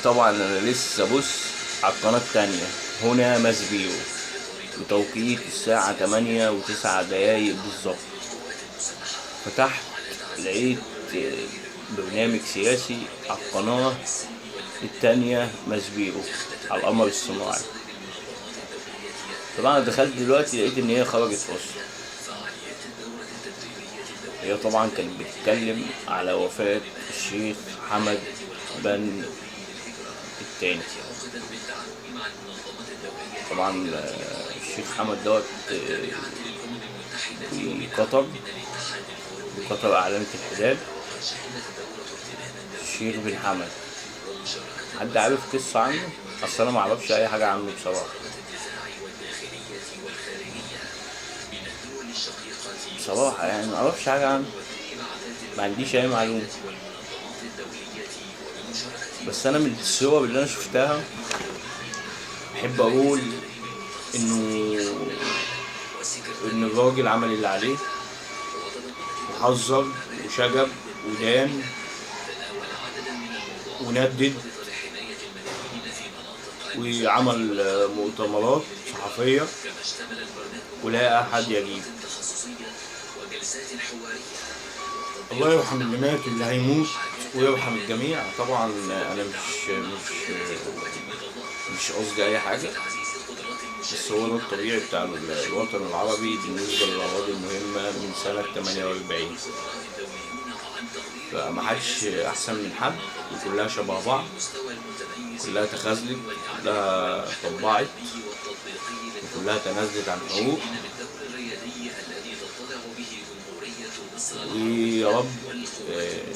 طبعا انا لسه بص على القناة التانية، هنا ماسبيرو، بتوقيت الساعة 8:09 بالظبط. فتحت لقيت برنامج سياسي على القناة التانية ماسبيرو، على القمر الصناعي. طبعا دخلت دلوقتي لقيت ان هي خرجت فصل. هي طبعا كانت بتتكلم على وفاة الشيخ حمد بن التاني. طبعا الشيخ حمد دوت في قطر، وقطر أعلنت الحداد. الشيخ بن حمد، حد عارف قصة عنه؟ أصل أنا معرفش أي حاجة عنه بصراحة. بصراحة يعني معرفش حاجة عنه، ما عنديش أي معلومة. بس أنا من الصور اللي أنا شفتها أحب أقول إنه الراجل عمل اللي عليه، وحذر وشجب ودان وندد، وعمل مؤتمرات صحفية، ولا أحد يجيب. الله يرحم اللي مات واللي هيموت، ويرحم الجميع. طبعا أنا مش قصدي أي حاجة، بس هو ده الطبيعي بتاع الوطن العربي بالنسبة للأراضي المهمة من سنة 48. فمحدش أحسن من حد، وكلها شبه بعض، كلها تخاذلت، كلها طبعت، وكلها تنازلت عن حقوق. ويا رب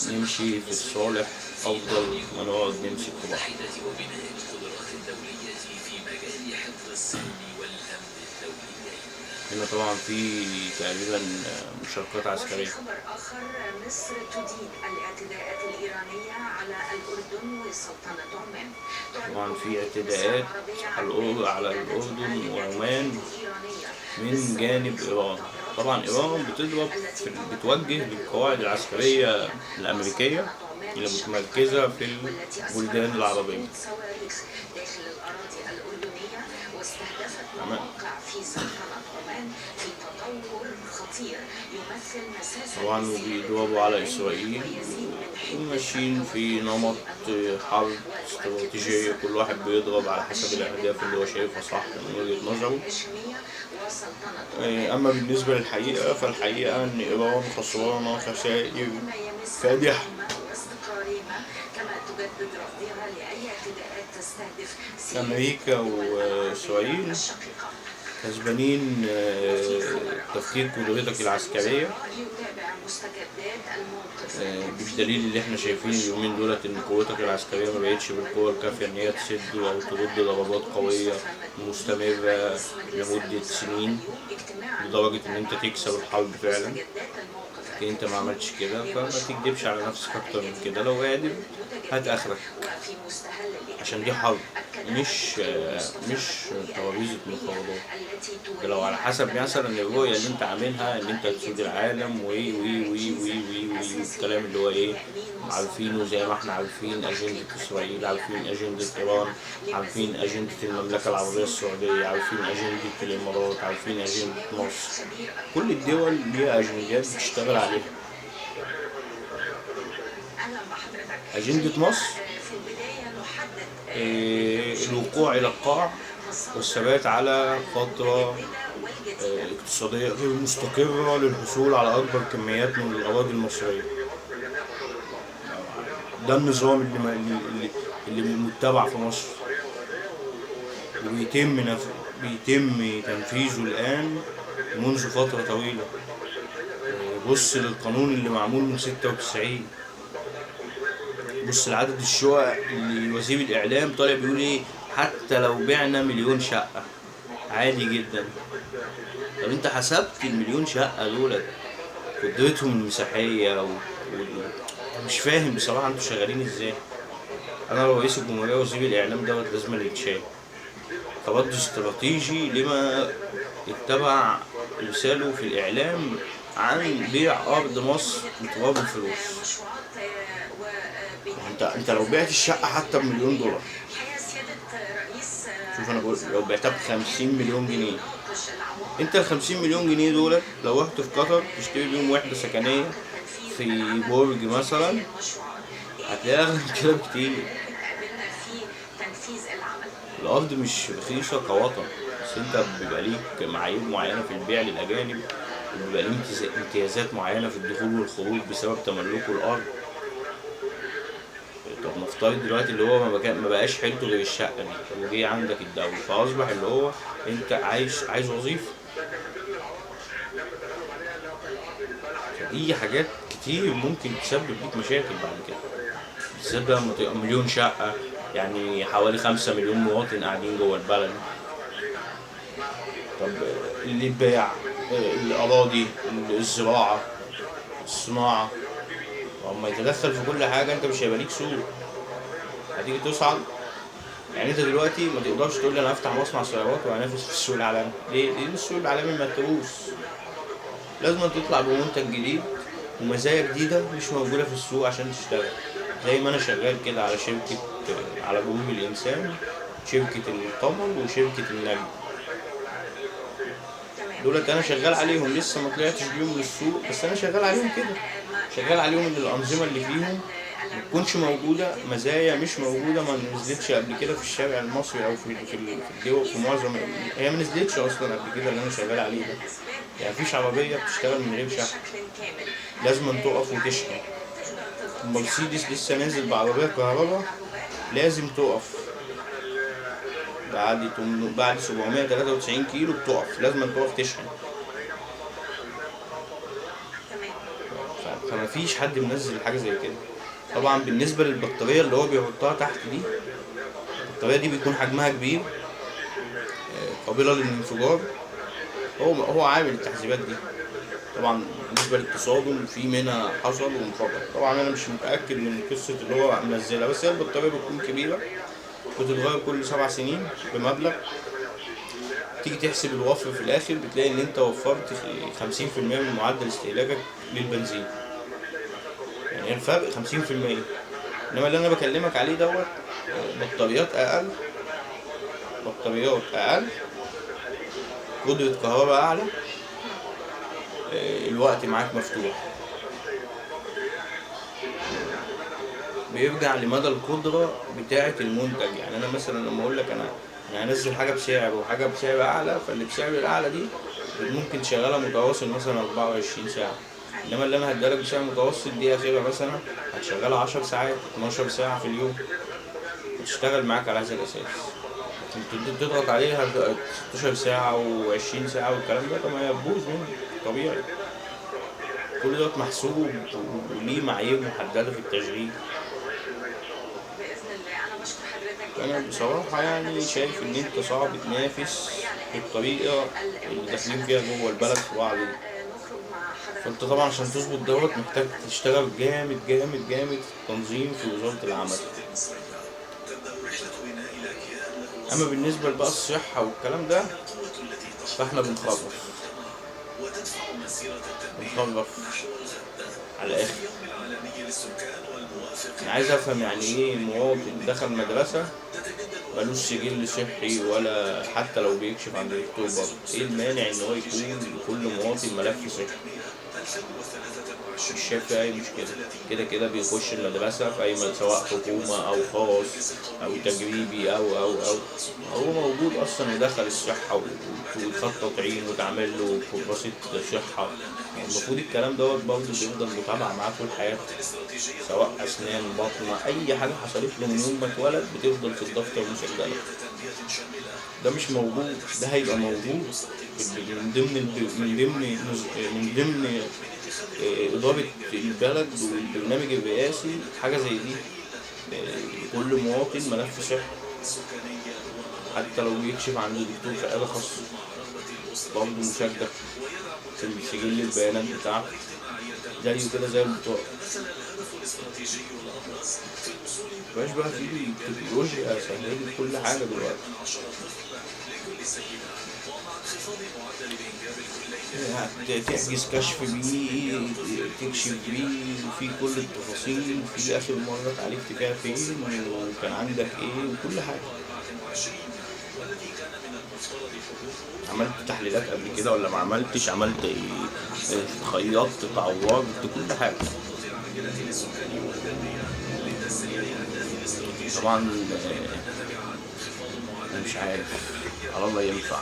نمشي في الصالح أفضل ما نقعد نمسك في بعض. هنا طبعا في تقريبا مشاركات عسكرية. خبر آخر، مصر تدين الاعتداءات الإيرانية على الأردن وسلطنة عمان. طبعا في اعتداءات على الأردن وعمان من جانب إيران. طبعا إيران بتوجه للقواعد العسكرية الأمريكية اللي متمركزة في البلدان العربية. داخل الأراضي الأردنية، واستهدفت مواقع في سلطنة عمان في تطور خطير يمثل مساسا. طبعا بيضربوا على إسرائيل وماشيين في نمط حرب استراتيجية، كل واحد بيضرب على حسب الأهداف اللي هو شايفها صح من وجهة نظره. أما بالنسبة للحقيقة، فالحقيقة إن إيران خسرانة خسائر فادحة. أمريكا وإسرائيل كسبانين تفكيك قدرتك العسكرية، بالدليل اللي احنا شايفين اليومين دولت ان قوتك العسكرية ما بقتش بالقوة الكافية ان هي تسد او ترد ضربات قوية مستمرة لمدة سنين، لدرجة ان انت تكسب الحرب فعلا. لكن انت ما عملتش كده، فما تكدبش على نفسك اكتر من كده. لو قادر هات اخرك، عشان دي حرب، مش ترابيزة مفاوضات. لو على حسب مثلا الرؤية اللي انت عاملها ان انت تسود العالم وي وي وي وي وي وي والكلام اللي هو ايه عارفينه، زي ما احنا عارفين اجندة اسرائيل، عارفين اجندة ايران، عارفين اجندة المملكة العربية السعودية، عارفين اجندة الامارات، عارفين اجندة مصر. كل الدول ليها اجندات بتشتغل عليها. اجندة مصر الوقوع إلى القاع والثبات على فترة اقتصادية غير مستقرة للحصول على أكبر كميات من الأراضي المصرية. ده النظام اللي متبع في مصر، وبيتم تنفيذه الآن منذ فترة طويلة. بص للقانون اللي معمول من 96، بص لعدد الشقق اللي وزير الإعلام طالع بيقول إيه، حتى لو بعنا 1,000,000 شقة عادي جدا. طب انت حسبت ال1,000,000 شقة دول قدرتهم المساحية مش فاهم بصراحة انتوا شغالين ازاي. انا رئيس الجمهورية وزير الإعلام دوت لازم يتشال كرد استراتيجي لما اتبع إرساله في الإعلام عن بيع أرض مصر بتراب الفلوس. انت لو بعت الشقة حتى بمليون دولار، شوف انا بقول لو بعتها ب50 مليون جنيه، انت ال50 مليون جنيه دول لو رحت في قطر تشتري بيهم وحدة سكنية في برج مثلا هتلاقيها اغلى من كده بكتير. الارض مش رخيصة كوطن، بس انت بيبقى ليك معايير معينة في البيع للاجانب، وبيبقى ليه امتيازات معينة في الدخول والخروج بسبب تملكه الارض. طب نفترض دلوقتي اللي هو ما بقاش حيلته غير الشقة دي، وجي عندك الدولة فأصبح اللي هو أنت عايز وظيفة. دي حاجات كتير ممكن تسبب ليك مشاكل بعد كده، بالذات بقى لما تبقى مليون شقة، يعني حوالي 5 مليون مواطن قاعدين جوه البلد. طب البيع، الأراضي، الزراعة، الصناعة، وأما يتدخل في كل حاجة أنت مش هيبقى ليك سوق. هتيجي تصعد، يعني انت دلوقتي ما تقدرش تقول لي انا هفتح مصنع سيارات وهنافس في السوق العالمي. ليه؟ لان السوق العالمي متروس، لازم تطلع بمنتج جديد ومزايا جديده مش موجوده في السوق عشان تشتغل. زي ما انا شغال كده على شركه، على جروب الانسان، شركه القمر وشركه النجم، دولت انا شغال عليهم، لسه ما طلعتش بيهم للسوق، بس انا شغال عليهم كده، شغال عليهم ان الانظمه اللي فيهم ما تكونش موجوده، مزايا مش موجوده، ما نزلتش قبل كده في الشارع المصري او في الدول، في معظم هي ما نزلتش اصلا قبل كده اللي انا شغال عليه ده. يعني مفيش عربيه بتشتغل من غير شحن، لازم تقف وتشحن. مرسيدس لسه نازل بعربيه كهرباء لازم تقف بعد 793 كيلو بتقف، لازم تقف تشحن. فمفيش حد منزل حاجه زي كده. طبعا بالنسبه للبطاريه اللي هو بيحطها تحت دي، البطاريه دي بيكون حجمها كبير، قابله للانفجار، هو عامل التحذيرات دي. طبعا بالنسبه للتصادم في منها حصل وانفجر، طبعا انا مش متاكد من قصه اللي هو منزلها، بس هي البطاريه بتكون كبيره، بتتغير كل 7 سنين بمبلغ. تيجي تحسب الوفر في الاخر بتلاقي ان انت وفرت 50% من معدل استهلاكك للبنزين، يعني الفرق 50%. انما اللي انا بكلمك عليه دوت بطاريات اقل، قدرة كهرباء اعلى، الوقت معاك مفتوح. بيرجع لمدى القدرة بتاعة المنتج. يعني انا مثلا لما اقول لك انا هنزل حاجة بسعر وحاجة بسعر اعلى، فاللي بسعر الاعلى دي ممكن تشغلها متواصل مثلا 24 ساعة، انما اللي انا هديلك بسعر متوسط دي اخرها مثلا هتشغلها 10 ساعات 12 ساعة في اليوم، وتشتغل معاك على هذا الاساس. انت تضغط عليها 16 ساعة و20 ساعة والكلام ده، طب ما هي تبوظ منك طبيعي. كل دوت محسوب وليه معايير محددة في التشغيل. أنا بصراحة يعني شايف إن أنت صعب تنافس بالطريقة اللي داخلين فيها جوه البلد في بعض دي. فأنت طبعا عشان تظبط دوت محتاج تشتغل جامد جامد جامد في التنظيم في وزارة العمل. أما بالنسبة بقى الصحة والكلام ده فإحنا بنخرف على الآخر. أنا عايز أفهم يعني إيه مواطن دخل مدرسة ملوش سجل صحي، ولا حتى لو بيكشف عند الدكتور برضه، إيه المانع إن هو يكون لكل مواطن ملف صحي؟ مش شايف فيها أي مشكلة، كده بيخش المدرسة في أي سواء حكومة أو خاص أو تجريبي أو هو موجود أصلا ودخل الصحة وخد تطعيم وتعمل له كراسة صحة. المفروض الكلام دوت برضه بيفضل متابعة معاه طول حياته، سواء أسنان بطنة أي حاجة حصلت له من يوم ما اتولد بتفضل في الدفتر مسجلة. ده مش موجود، ده هيبقى موجود من ضمن إدارة البلد والبرنامج الرئاسي حاجة زي دي. كل مواطن ملف صحي، حتى لو بيكشف عند الدكتور في عيادة خاصة برضه مسجل في سجل البيانات بتاعته زيه كده زي البطاقة. مبقاش بقى في تكنولوجيا سهلت كل حاجة دلوقتي. تحجز كشف بيه، تكشف بيه، وفي كل التفاصيل، في آخر مرة اتعالجت فيها فين، وكان عندك ايه، وكل حاجة. عملت تحليلات قبل كده ولا ما عملتش؟ عملت ايه؟ خيطت، اتعورت، كل حاجة طبعا. مش عارف، على الله ينفع.